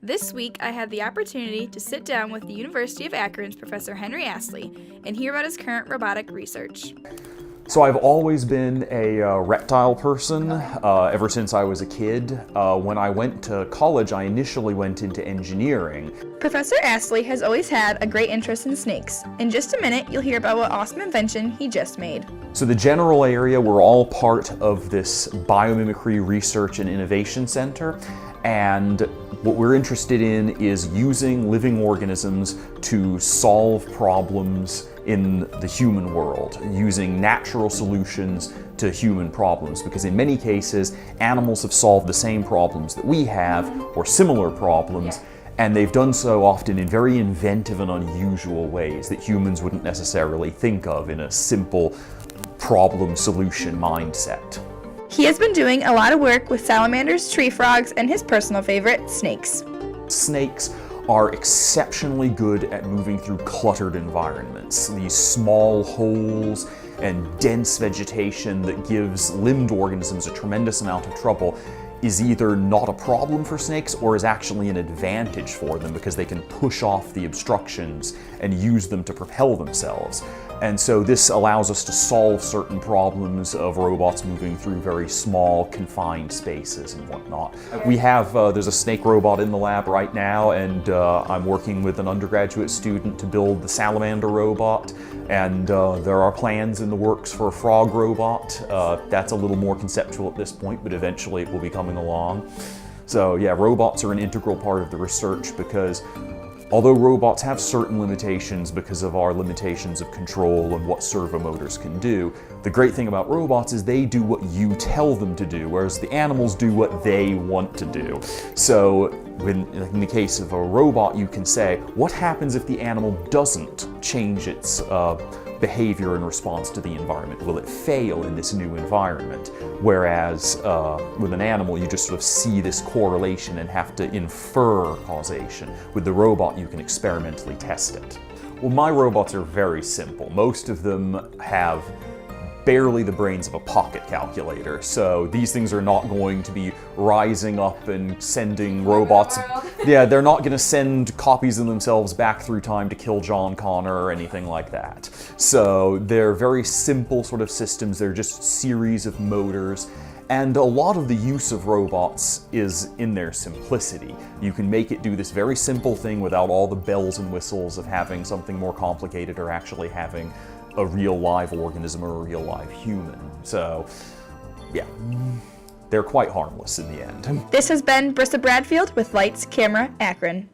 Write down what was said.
This week, I had the opportunity to sit down with the University of Akron's Professor Henry Astley and hear about his current robotic research. So I've always been a reptile person ever since I was a kid. When I went to college, I initially went into engineering. Professor Astley has always had a great interest in snakes. In just a minute, you'll hear about what awesome invention he just made. So the general area, we're all part of this Biomimicry Research and Innovation Center, and what we're interested in is using living organisms to solve problems in the human world, using natural solutions to human problems, because in many cases, animals have solved the same problems that we have, or similar problems, and they've done so often in very inventive and unusual ways that humans wouldn't necessarily think of in a simple problem-solution mindset. He has been doing a lot of work with salamanders, tree frogs, and his personal favorite, snakes. Snakes are exceptionally good at moving through cluttered environments. These small holes and dense vegetation that gives limbed organisms a tremendous amount of trouble is either not a problem for snakes or is actually an advantage for them because they can push off the obstructions and use them to propel themselves. And so this allows us to solve certain problems of robots moving through very small, confined spaces and whatnot. We have, there's a snake robot in the lab right now, and I'm working with an undergraduate student to build the salamander robot, and there are plans in the works for a frog robot. That's a little more conceptual at this point, but eventually it will be coming along. So yeah, robots are an integral part of the research because although robots have certain limitations because of our limitations of control and what servo motors can do, the great thing about robots is they do what you tell them to do, whereas the animals do what they want to do. So in the case of a robot, you can say, what happens if the animal doesn't change its behavior in response to the environment? Will it fail in this new environment? Whereas with an animal, you just sort of see this correlation and have to infer causation. With the robot, you can experimentally test it. Well, my robots are very simple. Most of them have barely the brains of a pocket calculator, so these things are not going to be rising up and sending robots. Yeah, they're not going to send copies of themselves back through time to kill John Connor or anything like that. So they're very simple sort of systems. They're just a series of motors. And a lot of the use of robots is in their simplicity. You can make it do this very simple thing without all the bells and whistles of having something more complicated or actually having a real live organism or a real live human. So, yeah, they're quite harmless in the end. This has been Brissa Bradfield with Lights, Camera, Akron.